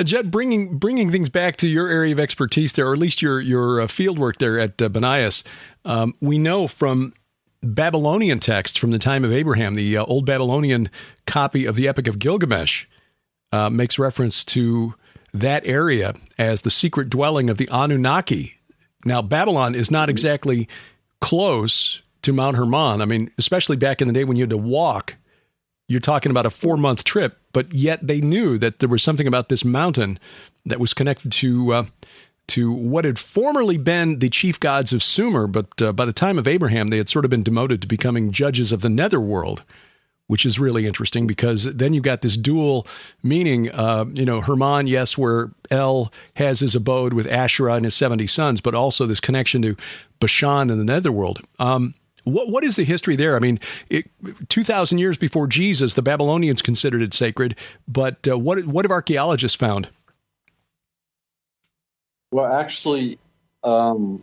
Jed, bringing things back to your area of expertise there, or at least your field work there at Banias, we know from Babylonian texts from the time of Abraham, the old Babylonian copy of the Epic of Gilgamesh makes reference to that area as the secret dwelling of the Anunnaki. Now, Babylon is not exactly close to Mount Hermon. I mean, especially back in the day when you had to walk, you're talking about a 4-month trip, but yet they knew that there was something about this mountain that was connected to what had formerly been the chief gods of Sumer, but by the time of Abraham, they had sort of been demoted to becoming judges of the netherworld, which is really interesting because then you got this dual meaning, Hermon, yes, where El has his abode with Asherah and his 70 sons, but also this connection to Bashan and the netherworld. What is the history there? I mean, 2,000 years before Jesus, the Babylonians considered it sacred, but what have archaeologists found? Well, actually, on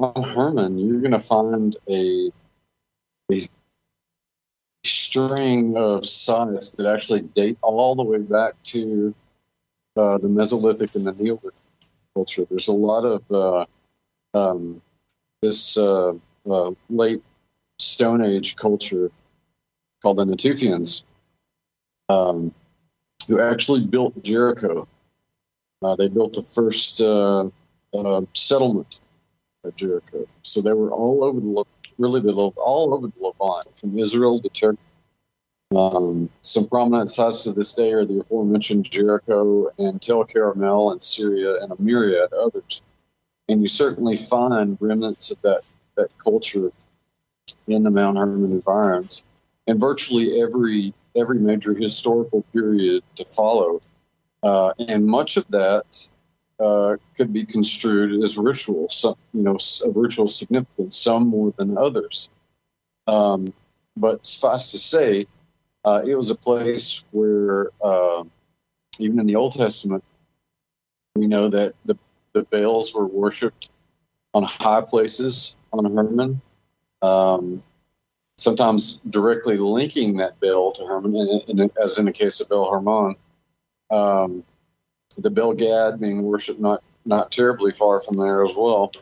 Hermon, you're going to find a string of sites that actually date all the way back to the Mesolithic and the Neolithic culture. There's a lot of this late Stone Age culture called the Natufians, who actually built Jericho. They built the first settlement at Jericho. So they were all over they lived all over the Levant, from Israel to Turkey. Some prominent sites to this day are the aforementioned Jericho and Tel Carmel in Syria and a myriad others. And you certainly find remnants of that culture in the Mount Hermon environs, and virtually every major historical period to follow. And much of that could be construed as ritual, a ritual significance, some more than others. But suffice to say, it was a place where, even in the Old Testament, we know that the Baals were worshipped on high places on Hermon, sometimes directly linking that Baal to Hermon, as in the case of Baal Hermon. The Baal Gad being worshipped not terribly far from there as well.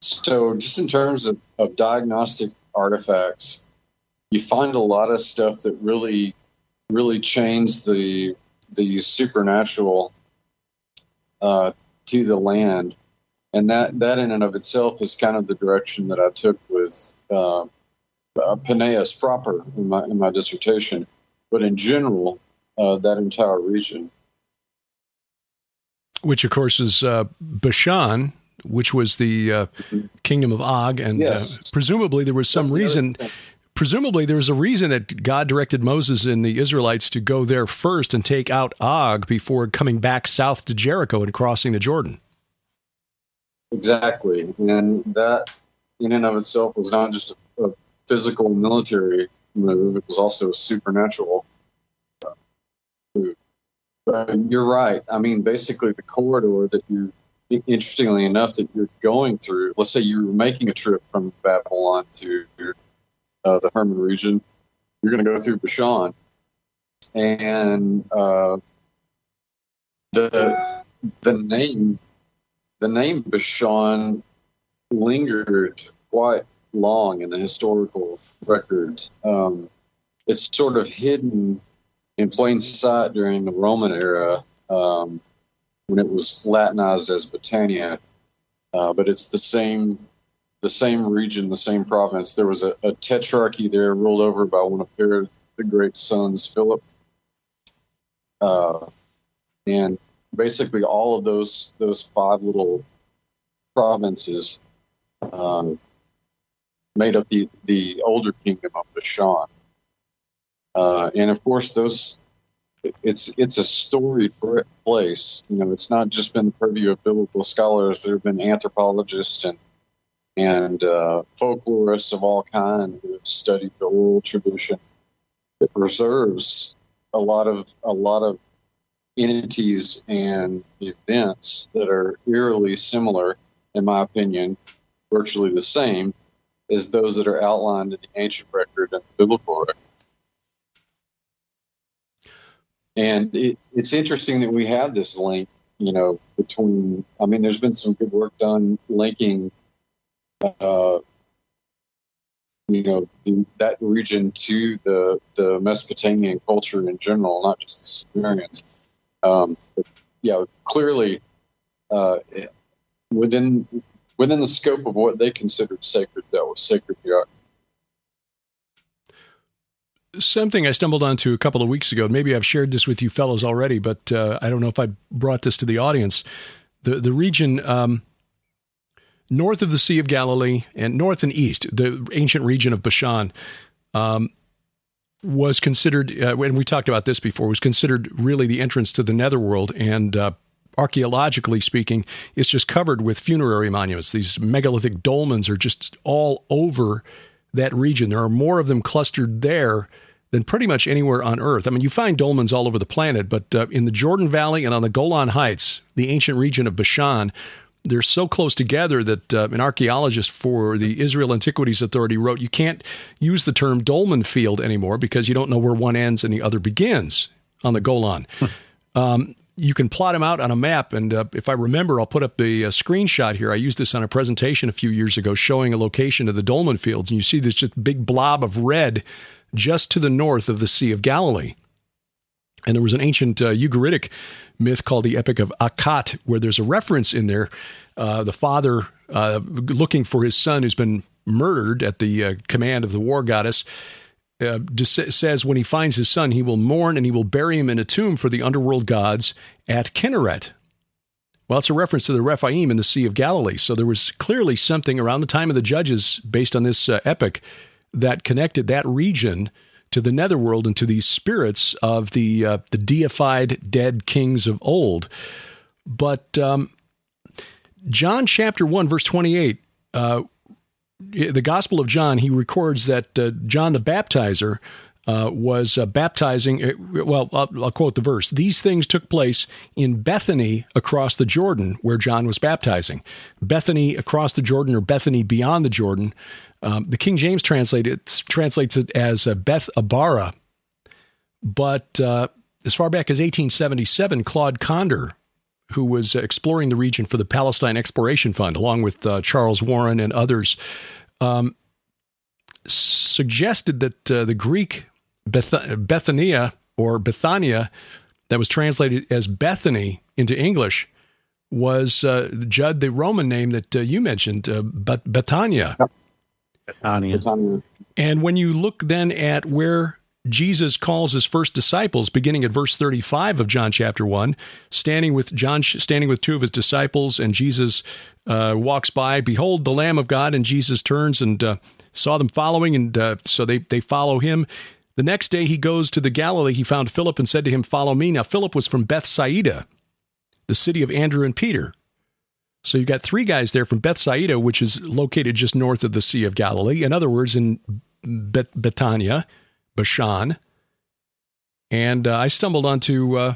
So just in terms of diagnostic artifacts, you find a lot of stuff that really, really changed the supernatural to the land. And that in and of itself is kind of the direction that I took with Peneus proper in my dissertation. But in general, that entire region. Which, of course, is Bashan, which was the kingdom of Og. And yes. Presumably there was some reason... Presumably, there was a reason that God directed Moses and the Israelites to go there first and take out Og before coming back south to Jericho and crossing the Jordan. Exactly. And that, in and of itself, was not just a physical military move, it was also a supernatural move. But you're right. I mean, basically, the corridor that interestingly enough, that you're going through, let's say you were making a trip from Babylon to the Hermon region, you're going to go through Bashan, and the name Bashan lingered quite long in the historical record. It's sort of hidden in plain sight during the Roman era, when it was Latinized as Britannia, but it's the same region, the same province. There was a tetrarchy there ruled over by one of Herod the Great's sons, Philip. And basically all of those 5 little provinces made up the older kingdom of Bashan. And of course, it's a storied place. It's not just been the purview of biblical scholars. There have been anthropologists and folklorists of all kinds who have studied the oral tradition that preserves a lot of entities and events that are eerily similar, in my opinion, virtually the same as those that are outlined in the ancient record and the biblical record. And it's interesting that we have this link, between, there's been some good work done linking, that region to the Mesopotamian culture in general, not just the Sumerians. But clearly, within the scope of what they considered sacred, that was sacred geography. Something I stumbled onto a couple of weeks ago, maybe I've shared this with you fellows already, but I don't know if I brought this to the audience. The region north of the Sea of Galilee and north and east, the ancient region of Bashan, was considered, and we talked about this before, was considered really the entrance to the netherworld, and archaeologically speaking, it's just covered with funerary monuments. These megalithic dolmens are just all over that region. There are more of them clustered there than pretty much anywhere on Earth. I mean, you find dolmens all over the planet, but in the Jordan Valley and on the Golan Heights, the ancient region of Bashan, they're so close together that an archaeologist for the Israel Antiquities Authority wrote, you can't use the term dolmen field anymore because you don't know where one ends and the other begins on the Golan. You can plot them out on a map, and if I remember, I'll put up a screenshot here. I used this on a presentation a few years ago showing a location of the dolmen fields, and you see this just big blob of red just to the north of the Sea of Galilee. And there was an ancient Ugaritic myth called the Epic of Akkad, where there's a reference in there, the father looking for his son who's been murdered at the command of the war goddess, says when he finds his son, he will mourn and he will bury him in a tomb for the underworld gods at Kinneret. Well, it's a reference to the Rephaim in the Sea of Galilee. So there was clearly something around the time of the Judges based on this epic that connected that region to the netherworld and to these spirits of the deified dead kings of old. But John chapter 1, verse 28, the Gospel of John, he records that John the Baptizer was baptizing. Well, I'll quote the verse. These things took place in Bethany across the Jordan, where John was baptizing. Bethany across the Jordan, or Bethany beyond the Jordan. The King James translates it as Beth Abara. But as far back as 1877, Claude Condor, who was exploring the region for the Palestine Exploration Fund, along with Charles Warren and others, suggested that the Greek Bethania or Bethania, that was translated as Bethany into English, was Judd, the Roman name that you mentioned, Bethania. Yep. Bethania. And when you look then at where Jesus calls his first disciples, beginning at verse 35 of John chapter 1, standing with two of his disciples, and Jesus walks by, behold, the Lamb of God, and Jesus turns and saw them following, and so they follow him. The next day he goes to the Galilee. He found Philip and said to him, follow me. Now Philip was from Bethsaida, the city of Andrew and Peter. So you've got three guys there from Bethsaida, which is located just north of the Sea of Galilee. In other words, in Bethania, Bashan. And I stumbled onto,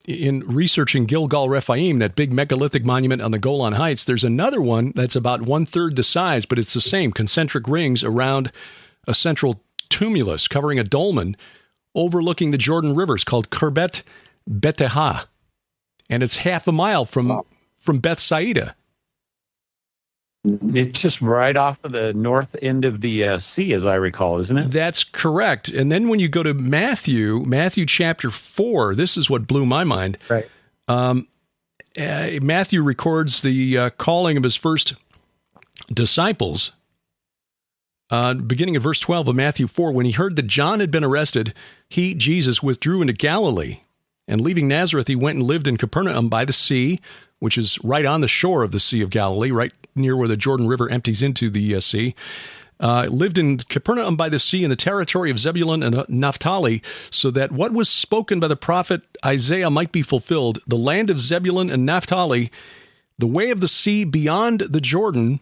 in researching Gilgal Rephaim, that big megalithic monument on the Golan Heights, there's another one that's about 1/3 the size, but it's the same, concentric rings around a central tumulus covering a dolmen overlooking the Jordan rivers called Kerbet Betehah. And it's half a mile from Bethsaida. It's just right off of the north end of the sea, as I recall, isn't it? That's correct. And then when you go to Matthew chapter 4, this is what blew my mind. Right. Matthew records the calling of his first disciples. Beginning at verse 12 of Matthew 4, when he heard that John had been arrested, he, Jesus, withdrew into Galilee. And leaving Nazareth, he went and lived in Capernaum by the sea, which is right on the shore of the Sea of Galilee, right near where the Jordan River empties into the sea. Lived in Capernaum by the sea in the territory of Zebulun and Naphtali, so that what was spoken by the prophet Isaiah might be fulfilled, the land of Zebulun and Naphtali, the way of the sea beyond the Jordan,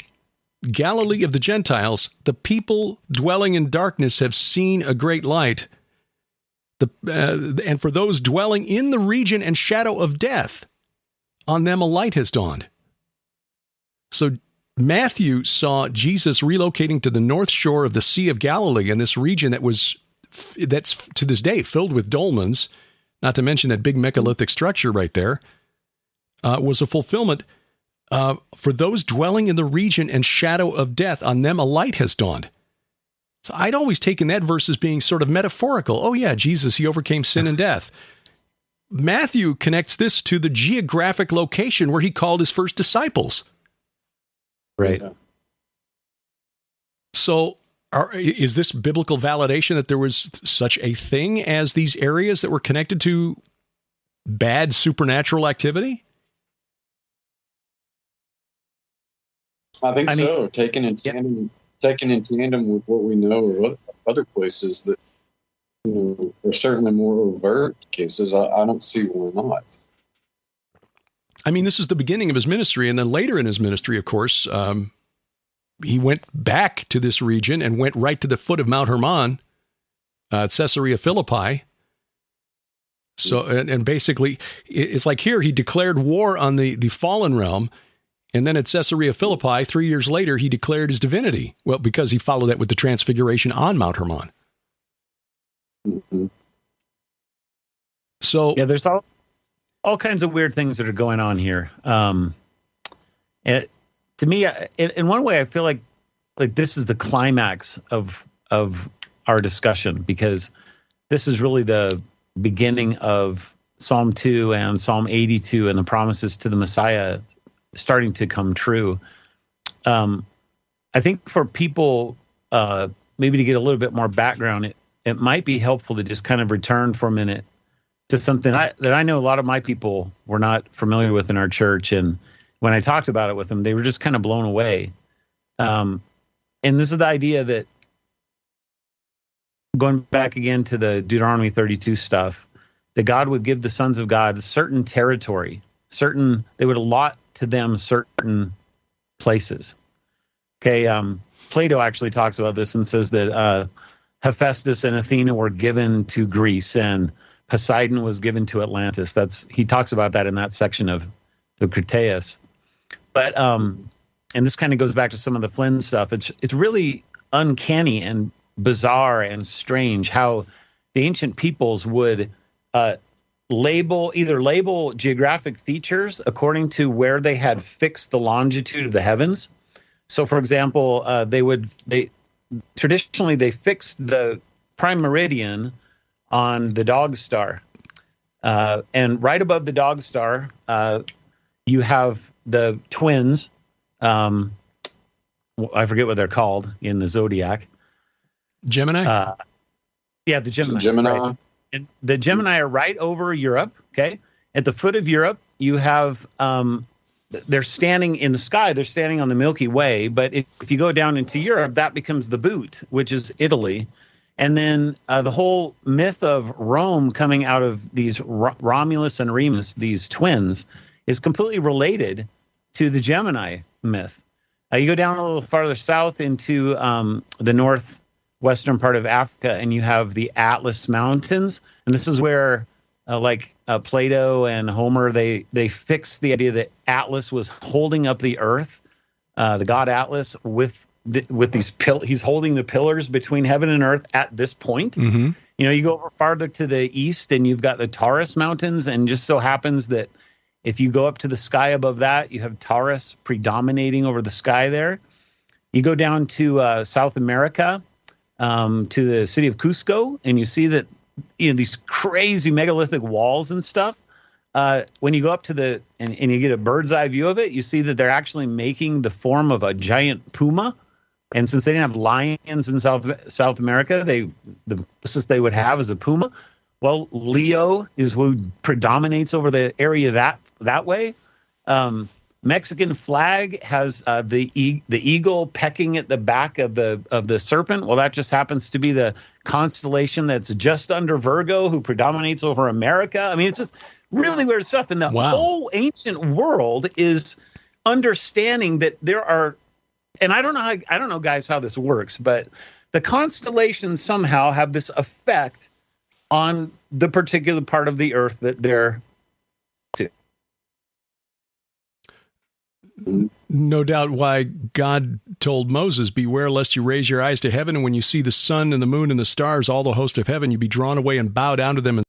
Galilee of the Gentiles, the people dwelling in darkness have seen a great light. And for those dwelling in the region and shadow of death, on them a light has dawned. So Matthew saw Jesus relocating to the north shore of the Sea of Galilee in this region that's to this day filled with dolmens. not to mention that big megalithic structure right there, was a fulfillment for those dwelling in the region and shadow of death. On them a light has dawned. So I'd always taken that verse as being sort of metaphorical. Oh yeah, Jesus, he overcame sin and death. Matthew connects this to the geographic location where he called his first disciples. Right. So is this biblical validation that there was such a thing as these areas that were connected to bad supernatural activity? I think so. Taken in tandem with what we know of other places that, are certainly more overt cases. I don't see why not. I mean, this is the beginning of his ministry, and then later in his ministry, of course, he went back to this region and went right to the foot of Mount Hermon, Caesarea Philippi. So, and basically, it's like here, he declared war on the fallen realm, and then at Caesarea Philippi, 3 years later, he declared his divinity. Well, because he followed that with the transfiguration on Mount Hermon. Mm-hmm. So yeah, there's all kinds of weird things that are going on here. And to me, in one way, I feel like this is the climax of our discussion, because this is really the beginning of Psalm 2 and Psalm 82 and the promises to the Messiah starting to come true. I think for people, maybe to get a little bit more background, it might be helpful to just kind of return for a minute to something that I know a lot of my people were not familiar with in our church. And when I talked about it with them, they were just kind of blown away. And this is the idea that, going back again to the Deuteronomy 32 stuff, that God would give the sons of God certain territory, they would allot to them certain places. Okay, Plato actually talks about this and says that Hephaestus and Athena were given to Greece and Poseidon was given to Atlantis. He talks about that in that section of the Critias. But and this kind of goes back to some of the Flynn stuff. It's really uncanny and bizarre and strange how the ancient peoples would label geographic features according to where they had fixed the longitude of the heavens. So, for example, they traditionally fixed the prime meridian on the dog star, and right above the dog star, you have the twins. I forget what they're called in the zodiac. Gemini. Yeah, the Gemini. Gemini. Right. And the Gemini are right over Europe. Okay, at the foot of Europe, you have they're standing in the sky. They're standing on the Milky Way. But if you go down into Europe, that becomes the boot, which is Italy. And then the whole myth of Rome coming out of these Romulus and Remus, these twins, is completely related to the Gemini myth. You go down a little farther south into the northwestern part of Africa, and you have the Atlas Mountains. And this is where, Plato and Homer, they fixed the idea that Atlas was holding up the earth, the god Atlas, with these he's holding the pillars between heaven and earth at this point. Mm-hmm. You go over farther to the east, and you've got the Taurus Mountains, and just so happens that if you go up to the sky above that, you have Taurus predominating over the sky there. You go down to South America, to the city of Cusco, and you see that these crazy megalithic walls and stuff. When you go up to and you get a bird's eye view of it, you see that they're actually making the form of a giant puma. And since they didn't have lions in South America, the closest they would have is a puma. Well, Leo is who predominates over the area that way. Mexican flag has the eagle pecking at the back of the serpent. Well, that just happens to be the constellation that's just under Virgo, who predominates over America. I mean, it's just really weird stuff. And the whole ancient world is understanding that there are, and I don't know, guys, how this works, but the constellations somehow have this effect on the particular part of the earth that they're to. No doubt why God told Moses, beware lest you raise your eyes to heaven, and when you see the sun and the moon and the stars, all the host of heaven, you be drawn away and bow down to them and